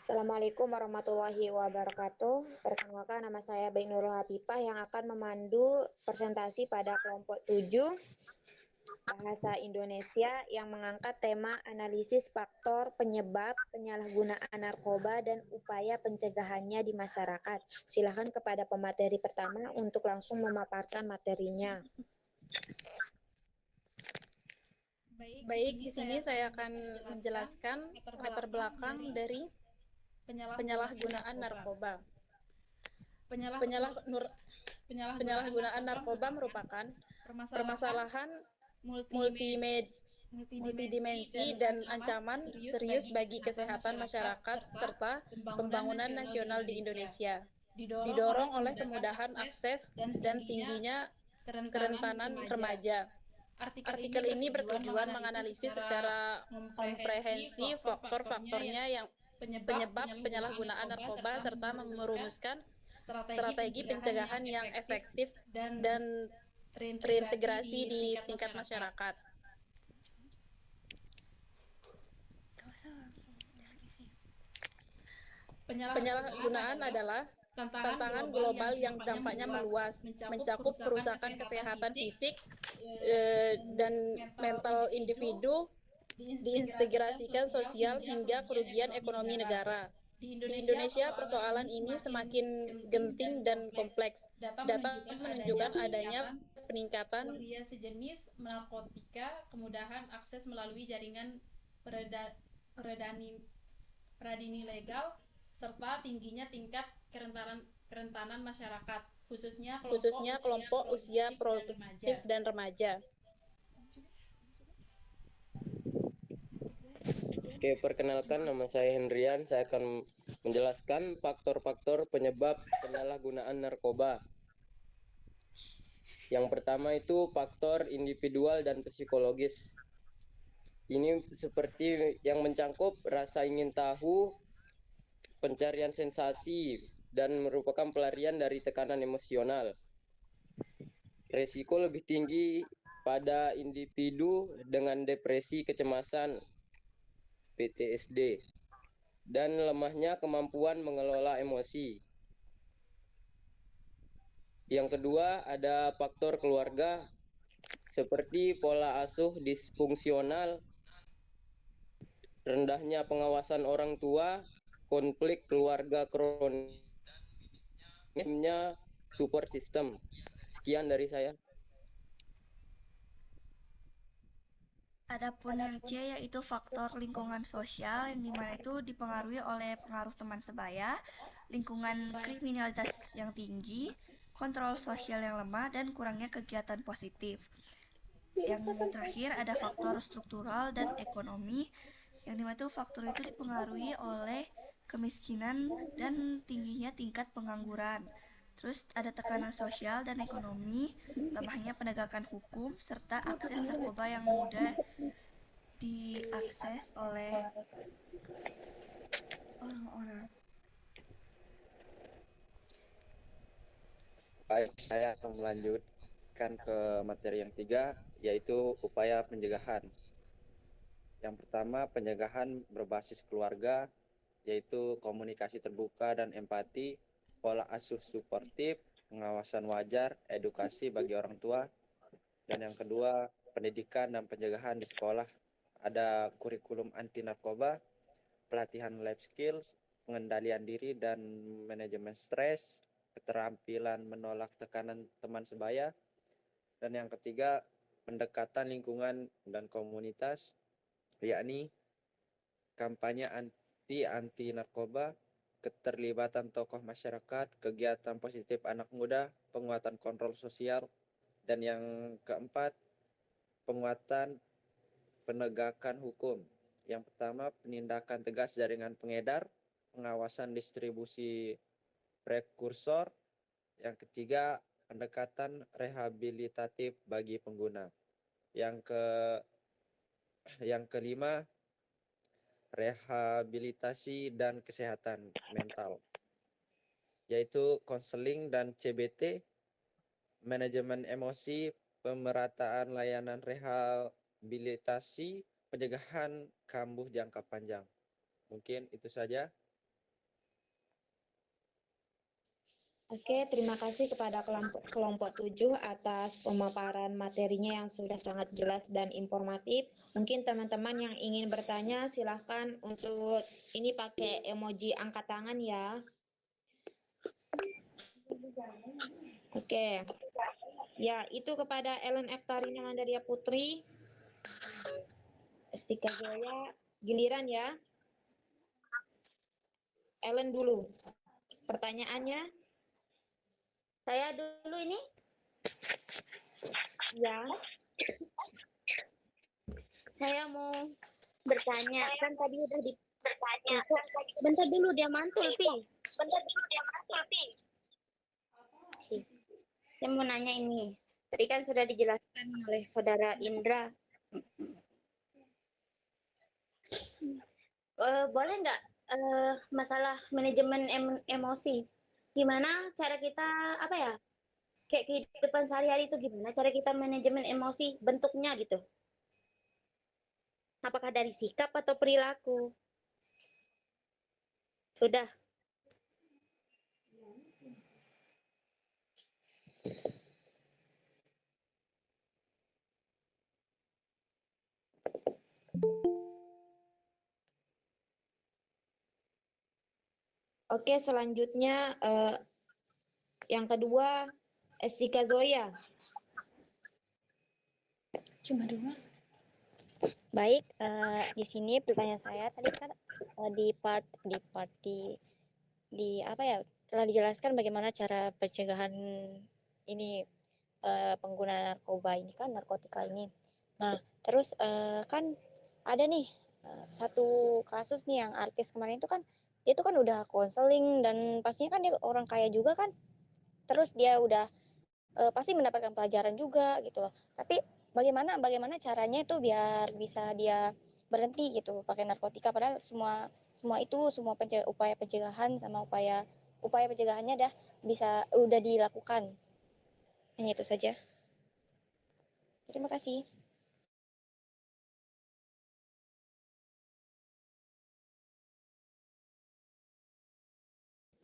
Assalamualaikum warahmatullahi wabarakatuh. Perkenalkan, nama saya Baik Nurul Habibah yang akan memandu presentasi pada kelompok 7 Bahasa Indonesia yang mengangkat tema analisis faktor penyebab penyalahgunaan narkoba dan upaya pencegahannya di masyarakat. Silakan kepada pemateri pertama untuk langsung memaparkan materinya. Baik, di sini saya akan menjelaskan latar belakang dari penyalahgunaan narkoba. Penyalahgunaan narkoba merupakan permasalahan multidimensi dan ancaman serius bagi kesehatan masyarakat serta pembangunan nasional di Indonesia. Didorong oleh kemudahan akses dan tingginya kerentanan remaja. Artikel ini bertujuan menganalisis secara komprehensif faktor-faktornya yang penyebab penyalahgunaan narkoba serta merumuskan strategi pencegahan yang efektif dan terintegrasi di tingkat masyarakat. Penyalahgunaan adalah tantangan global yang dampaknya meluas, mencakup kerusakan kesehatan fisik dan mental individu, diintegrasikan sosial hingga kerugian ekonomi negara. Di Indonesia, persoalan ini semakin genting dan kompleks. Data menunjukkan adanya peningkatan narkotika, kemudahan akses melalui jaringan peredaran ilegal, serta tingginya tingkat kerentanan masyarakat, khususnya kelompok usia produktif dan remaja. Oke, perkenalkan, nama saya Hendrian. Saya akan menjelaskan faktor-faktor penyebab penyalahgunaan narkoba. Yang pertama itu faktor individual dan psikologis. Ini seperti yang mencakup rasa ingin tahu, pencarian sensasi, dan merupakan pelarian dari tekanan emosional. Resiko lebih tinggi pada individu dengan depresi, kecemasan, PTSD, dan lemahnya kemampuan mengelola emosi. Yang kedua, ada faktor keluarga seperti pola asuh disfungsional, rendahnya pengawasan orang tua, konflik keluarga kronis, support system. Sekian dari saya. Adapun yang C yaitu faktor lingkungan sosial yang dimana itu dipengaruhi oleh pengaruh teman sebaya, lingkungan kriminalitas yang tinggi, kontrol sosial yang lemah, dan kurangnya kegiatan positif. Yang terakhir ada faktor struktural dan ekonomi yang dimana itu faktor itu dipengaruhi oleh kemiskinan dan tingginya tingkat pengangguran. Terus ada tekanan sosial dan ekonomi, lemahnya penegakan hukum, serta akses narkoba yang mudah diakses oleh orang-orang. Baik, saya akan melanjutkan ke materi yang 3, yaitu upaya pencegahan. Yang pertama, pencegahan berbasis keluarga, yaitu komunikasi terbuka dan empati, pola asuh suportif, pengawasan wajar, edukasi bagi orang tua. Dan yang kedua, pendidikan dan pencegahan di sekolah. Ada kurikulum anti narkoba, pelatihan life skills, pengendalian diri dan manajemen stres, keterampilan menolak tekanan teman sebaya. Dan yang ketiga, pendekatan lingkungan dan komunitas, yakni kampanye anti narkoba, keterlibatan tokoh masyarakat, kegiatan positif anak muda, penguatan kontrol sosial, dan yang keempat, penguatan penegakan hukum. Yang pertama, penindakan tegas jaringan pengedar, pengawasan distribusi prekursor. Yang ketiga, pendekatan rehabilitatif bagi pengguna. Yang kelima, rehabilitasi dan kesehatan mental, yaitu konseling dan CBT, manajemen emosi, pemerataan layanan rehabilitasi, pencegahan kambuh jangka panjang. Mungkin itu saja. Oke, terima kasih kepada kelompok 7 atas pemaparan materinya yang sudah sangat jelas dan informatif. Mungkin teman-teman yang ingin bertanya silahkan untuk ini pakai emoji angkat tangan ya. Oke. Ya, itu kepada Ellen F. Tarina Mandaria Putri. Estika Zoya, giliran ya. Ellen dulu. Pertanyaannya? Saya dulu ini. Ya. Saya mau bertanya. Kan tadi udah bertanya. Bentar dulu dia mantul, Pi. Saya mau nanya ini. Tadi kan sudah dijelaskan oleh Saudara Indra. Boleh nggak masalah manajemen emosi? Gimana cara kita apa ya? Kayak kehidupan sehari-hari itu gimana cara kita manajemen emosi bentuknya gitu? Apakah dari sikap atau perilaku? Sudah. Oke, selanjutnya yang kedua Estika Zoya. Cuma dua. Baik, di sini pertanyaan saya tadi kan di apa ya telah dijelaskan bagaimana cara pencegahan ini pengguna narkoba ini kan narkotika ini. Nah, terus kan ada nih satu kasus nih yang artis kemarin itu kan dia itu kan udah konseling dan pastinya kan dia orang kaya juga kan. Terus dia udah pasti mendapatkan pelajaran juga gitu loh. Tapi bagaimana caranya itu biar bisa dia berhenti gitu pakai narkotika padahal semua upaya pencegahan sama upaya pencegahannya udah dilakukan. Hanya itu saja. Terima kasih.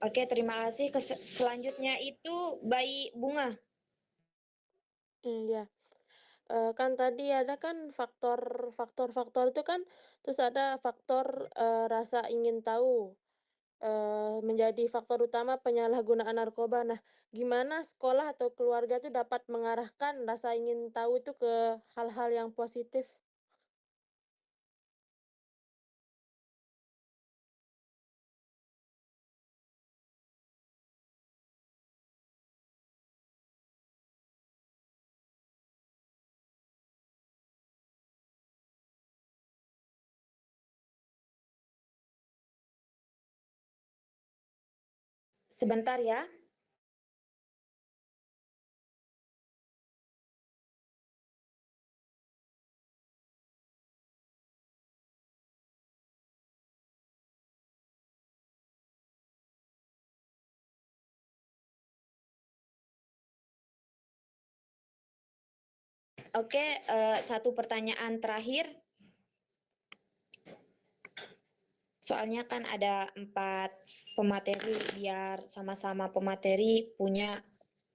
Oke, terima kasih. Selanjutnya itu Bayi Bunga. Iya. Kan tadi ada kan faktor-faktor itu kan, terus ada faktor, rasa ingin tahu, menjadi faktor utama penyalahgunaan narkoba. Nah, gimana sekolah atau keluarga itu dapat mengarahkan rasa ingin tahu itu ke hal-hal yang positif? Sebentar ya. Oke, satu pertanyaan terakhir. Soalnya kan ada 4 pemateri, biar sama-sama pemateri punya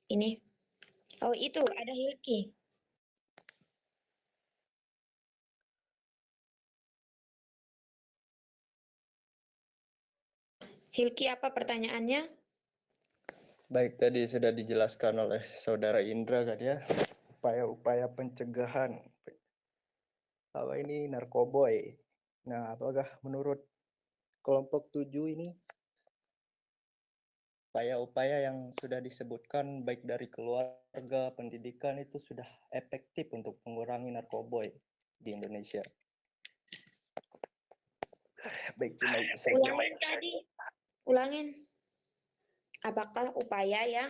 ini. Oh, itu ada Hilki. Hilki, apa pertanyaannya? Baik, tadi sudah dijelaskan oleh Saudara Indra kan ya, upaya-upaya pencegahan apa ini narkoboy. Nah, apakah menurut kelompok 7 ini upaya-upaya yang sudah disebutkan baik dari keluarga, pendidikan itu sudah efektif untuk mengurangi narkoboy di Indonesia? Baik, cuma itu saja. Ulangin tadi. Ulangin. Apakah upaya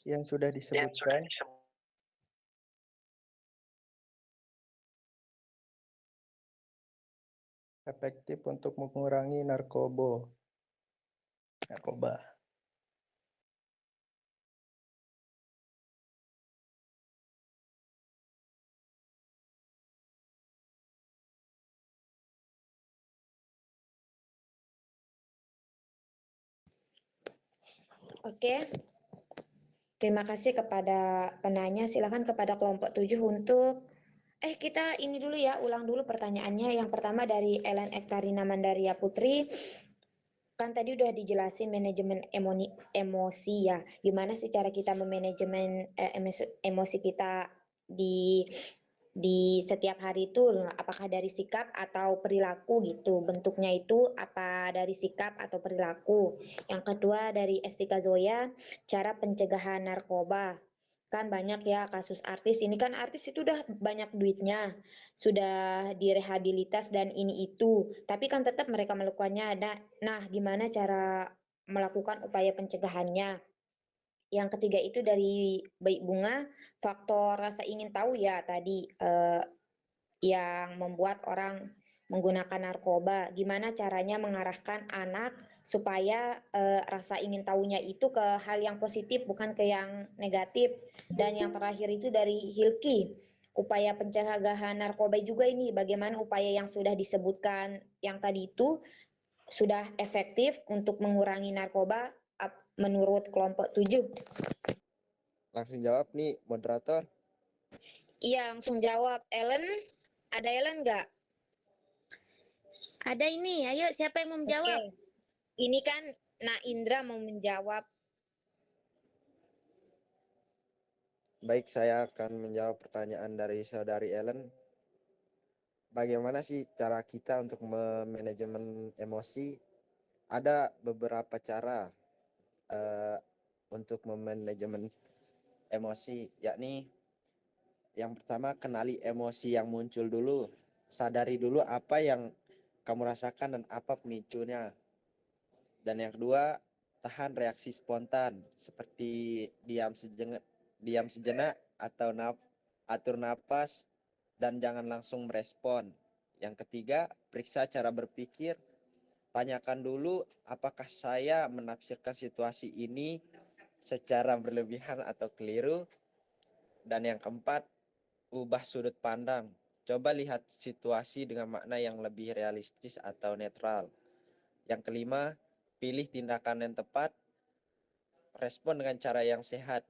Yang sudah disebutkan efektif untuk mengurangi narkoba. Oke, terima kasih kepada penanya. Silakan kepada kelompok 7 untuk kita ini dulu ya, ulang dulu pertanyaannya. Yang pertama dari Ellen Ektarina Mandaria Putri. Kan tadi udah dijelasin manajemen emosi ya. Gimana sih cara kita memanajemen emosi kita di setiap hari itu, apakah dari sikap atau perilaku gitu. Bentuknya itu apa dari sikap atau perilaku. Yang kedua dari Estika Zoya, cara pencegahan narkoba. Kan banyak ya kasus artis, ini kan artis itu udah banyak duitnya, sudah direhabilitas dan ini itu, tapi kan tetap mereka melakukannya. Nah, gimana cara melakukan upaya pencegahannya? Yang ketiga itu dari Baik Bunga, faktor rasa ingin tahu ya tadi yang membuat orang menggunakan narkoba. Gimana caranya mengarahkan anak supaya rasa ingin tahunya itu ke hal yang positif, bukan ke yang negatif. Dan yang terakhir itu dari Hilki, upaya pencegahan narkoba juga ini, bagaimana upaya yang sudah disebutkan yang tadi itu sudah efektif untuk mengurangi narkoba menurut kelompok 7. Langsung jawab nih moderator. Iya, langsung jawab. Ellen, ada Ellen nggak? Ada ini, ayo siapa yang mau menjawab? Oke. Ini kan Indra mau menjawab. Baik, saya akan menjawab pertanyaan dari saudari Ellen. Bagaimana sih cara kita untuk memanajemen emosi? Ada beberapa cara untuk memanajemen emosi, yakni yang pertama, kenali emosi yang muncul dulu. Sadari dulu apa yang kamu rasakan dan apa pemicunya. Dan yang kedua, tahan reaksi spontan seperti diam sejenak atau atur napas dan jangan langsung merespon. Yang ketiga, periksa cara berpikir. Tanyakan dulu apakah saya menafsirkan situasi ini secara berlebihan atau keliru. Dan yang keempat, ubah sudut pandang. Coba lihat situasi dengan makna yang lebih realistis atau netral. Yang kelima, pilih tindakan yang tepat. Respon dengan cara yang sehat,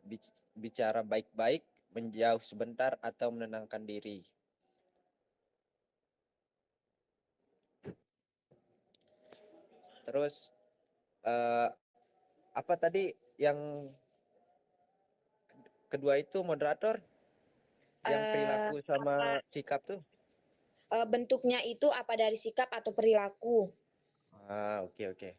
bicara baik-baik, menjauh sebentar, atau menenangkan diri. Terus, apa tadi yang kedua itu moderator? Yang perilaku sama sikap tuh? Bentuknya itu apa dari sikap atau perilaku? Oke.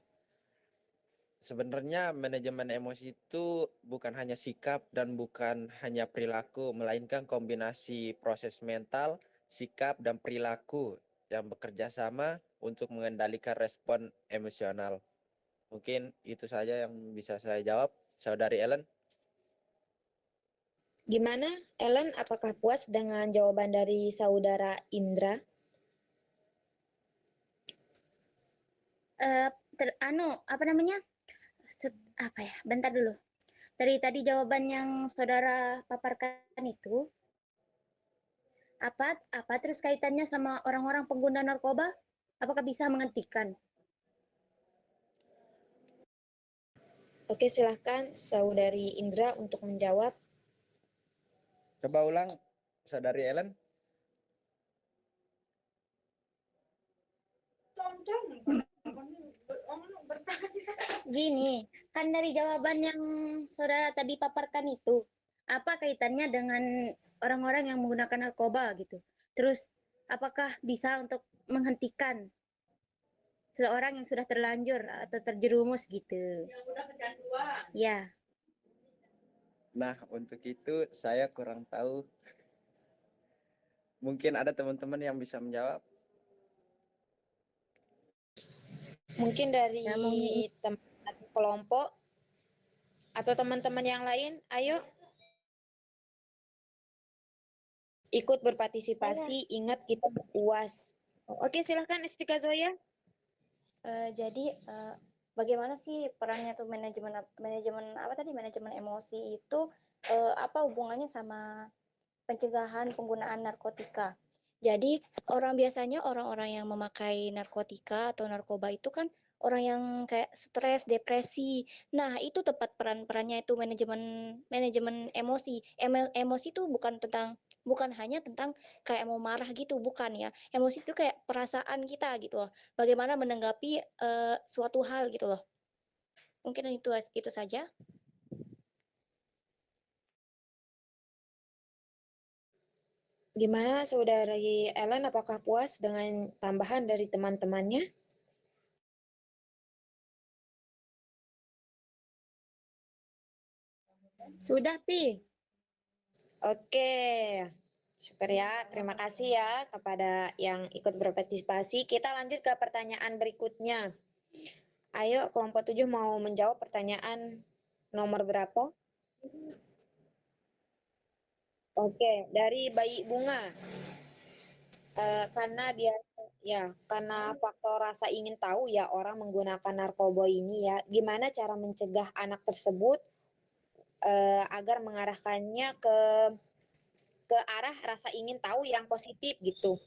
Sebenarnya manajemen emosi itu bukan hanya sikap dan bukan hanya perilaku, melainkan kombinasi proses mental, sikap, dan perilaku yang bekerja sama untuk mengendalikan respon emosional. Mungkin itu saja yang bisa saya jawab, saudari Ellen. Gimana, Ellen? Apakah puas dengan jawaban dari saudara Indra? Apa namanya? Apa ya? Bentar dulu. Dari tadi jawaban yang saudara paparkan itu, apa terus kaitannya sama orang-orang pengguna narkoba? Apakah bisa menghentikan? Oke, silahkan saudari Indra untuk menjawab. Coba ulang, saudari Ellen. Gini, kan dari jawaban yang saudara tadi paparkan itu, apa kaitannya dengan orang-orang yang menggunakan narkoba gitu? Terus, apakah bisa untuk menghentikan seseorang yang sudah terlanjur atau terjerumus gitu? Ya, Nah, untuk itu saya kurang tahu. Mungkin ada teman-teman yang bisa menjawab. Mungkin dari ya mungkin teman kelompok atau teman-teman yang lain, ayo ikut berpartisipasi. Ingat kita UAS. Oke, silahkan Estika Zoya. jadi bagaimana sih perannya tuh manajemen apa tadi manajemen emosi itu apa hubungannya sama pencegahan penggunaan narkotika? Jadi biasanya orang-orang yang memakai narkotika atau narkoba itu kan orang yang kayak stres, depresi. Nah, itu tepat peran-perannya itu manajemen emosi. Emosi itu bukan hanya tentang kayak mau marah gitu, bukan ya. Emosi itu kayak perasaan kita gitu loh. Bagaimana menanggapi suatu hal gitu loh. Mungkin itu saja. Gimana Saudari Ellen, apakah puas dengan tambahan dari teman-temannya? Sudah, Pi. Oke, super ya. Terima kasih ya kepada yang ikut berpartisipasi. Kita lanjut ke pertanyaan berikutnya. Ayo, kelompok 7 mau menjawab pertanyaan nomor berapa? Oke, dari Bayi Bunga. Karena faktor rasa ingin tahu ya orang menggunakan narkoba ini ya. Gimana cara mencegah anak tersebut agar mengarahkannya ke arah rasa ingin tahu yang positif gitu.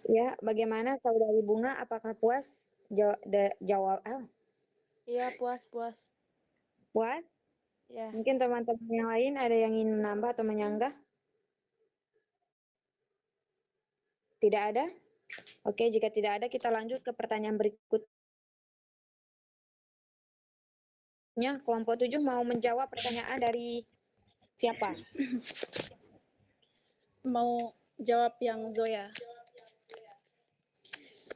Ya, bagaimana Saudari Bunga? Apakah puas jawab? Iya, puas. Puas? Ya. Mungkin teman-teman yang lain ada yang ingin menambah atau menyanggah? Tidak ada? Oke, jika tidak ada, kita lanjut ke pertanyaan berikutnya. Kelompok 7 mau menjawab pertanyaan dari siapa? Mau jawab yang Zoya.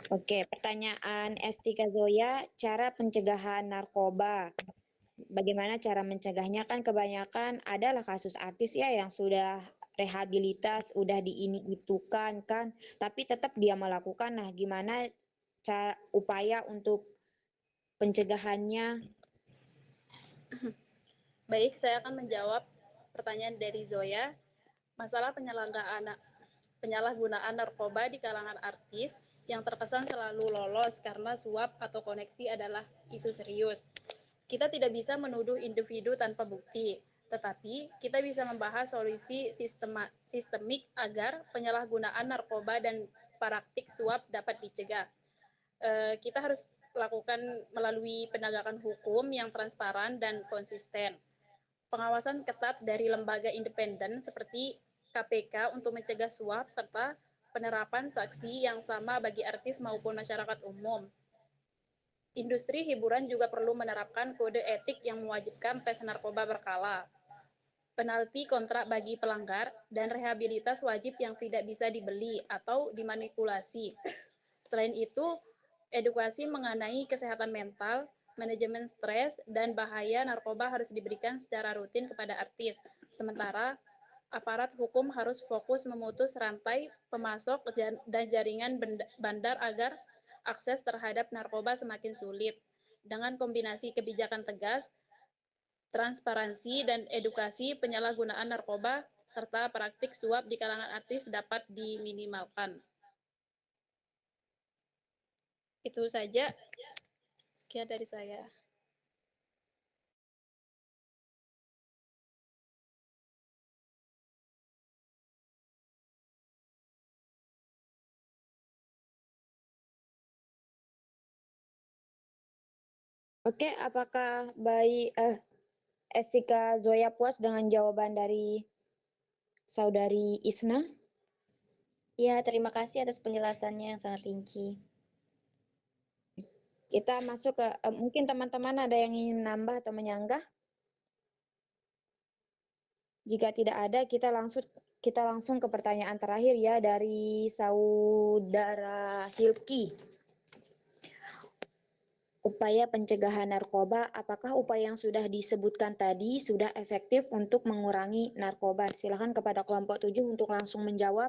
Oke, pertanyaan Estika Zoya, cara pencegahan narkoba. Bagaimana cara mencegahnya? Kan kebanyakan adalah kasus artis ya yang sudah rehabilitas, udah itukan kan, tapi tetap dia melakukan. Nah, gimana cara upaya untuk pencegahannya? Baik, saya akan menjawab pertanyaan dari Zoya. Masalah penyalahgunaan narkoba di kalangan artis yang terkesan selalu lolos karena suap atau koneksi adalah isu serius. Kita tidak bisa menuduh individu tanpa bukti, tetapi kita bisa membahas solusi sistemik agar penyalahgunaan narkoba dan praktik suap dapat dicegah. Kita harus lakukan melalui penegakan hukum yang transparan dan konsisten. Pengawasan ketat dari lembaga independen seperti KPK untuk mencegah suap serta penerapan sanksi yang sama bagi artis maupun masyarakat umum. Industri hiburan juga perlu menerapkan kode etik yang mewajibkan tes narkoba berkala. penalti kontrak bagi pelanggar, dan rehabilitas wajib yang tidak bisa dibeli atau dimanipulasi. Selain itu, edukasi mengenai kesehatan mental, manajemen stres, dan bahaya narkoba harus diberikan secara rutin kepada artis. Sementara, aparat hukum harus fokus memutus rantai pemasok dan jaringan bandar agar akses terhadap narkoba semakin sulit. Dengan kombinasi kebijakan tegas, transparansi, dan edukasi penyalahgunaan narkoba, serta praktik suap di kalangan artis dapat diminimalkan. Itu saja. Sekian dari saya. Oke, apakah Estika Zoya puas dengan jawaban dari Saudari Isna? Ya, terima kasih atas penjelasannya yang sangat rinci. Kita masuk ke, mungkin teman-teman ada yang ingin nambah atau menyanggah? Jika tidak ada, kita langsung ke pertanyaan terakhir ya dari Saudara Hilki. Upaya pencegahan narkoba, apakah upaya yang sudah disebutkan tadi sudah efektif untuk mengurangi narkoba? Silakan kepada kelompok 7 untuk langsung menjawab.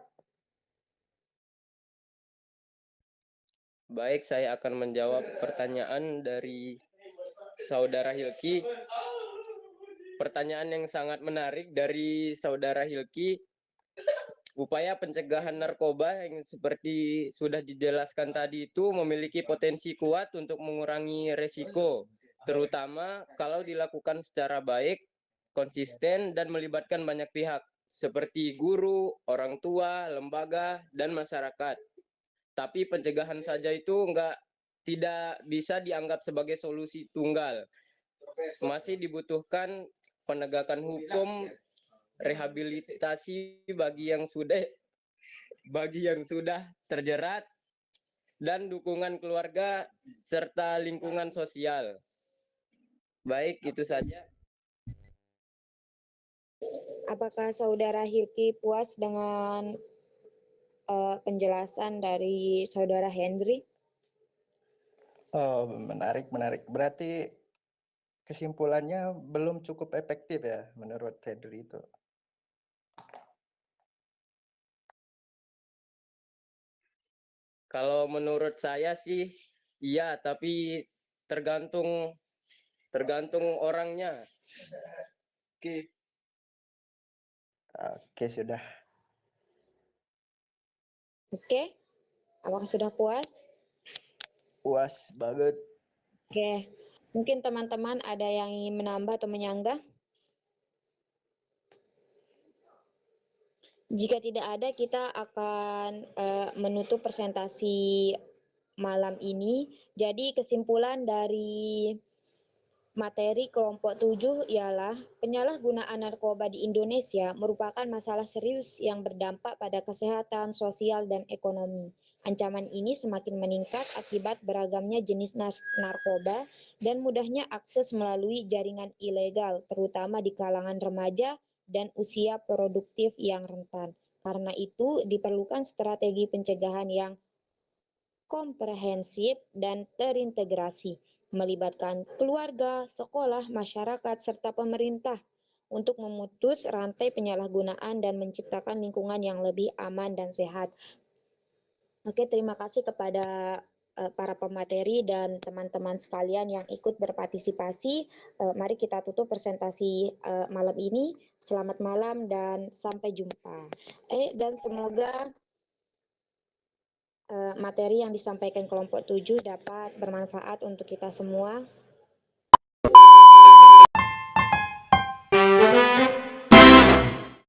Baik, saya akan menjawab pertanyaan dari Saudara Hilki. Pertanyaan yang sangat menarik dari Saudara Hilki. Upaya pencegahan narkoba yang seperti sudah dijelaskan tadi itu memiliki potensi kuat untuk mengurangi resiko, terutama kalau dilakukan secara baik, konsisten, dan melibatkan banyak pihak, seperti guru, orang tua, lembaga, dan masyarakat. Tapi pencegahan saja itu tidak bisa dianggap sebagai solusi tunggal. Masih dibutuhkan penegakan hukum, rehabilitasi bagi yang sudah terjerat, dan dukungan keluarga serta lingkungan sosial. Baik, itu saja. Apakah Saudara Hilki puas dengan penjelasan dari Saudara Hendri? Oh, menarik. Berarti kesimpulannya belum cukup efektif ya menurut Hendri itu. Kalau menurut saya sih iya, tapi tergantung orangnya. Oke. Oke, sudah. Oke, apakah sudah puas? Puas banget. Oke, mungkin teman-teman ada yang ingin menambah atau menyanggah? Jika tidak ada, kita akan menutup presentasi malam ini. Jadi kesimpulan dari materi kelompok 7 ialah penyalahgunaan narkoba di Indonesia merupakan masalah serius yang berdampak pada kesehatan, sosial, dan ekonomi. Ancaman ini semakin meningkat akibat beragamnya jenis narkoba dan mudahnya akses melalui jaringan ilegal, terutama di kalangan remaja dan usia produktif yang rentan. Karena itu, diperlukan strategi pencegahan yang komprehensif dan terintegrasi, melibatkan keluarga, sekolah, masyarakat, serta pemerintah untuk memutus rantai penyalahgunaan dan menciptakan lingkungan yang lebih aman dan sehat. Oke, terima kasih kepada para pemateri dan teman-teman sekalian yang ikut berpartisipasi. Mari kita tutup presentasi malam ini. Selamat malam dan sampai jumpa. Dan semoga materi yang disampaikan kelompok 7 dapat bermanfaat untuk kita semua.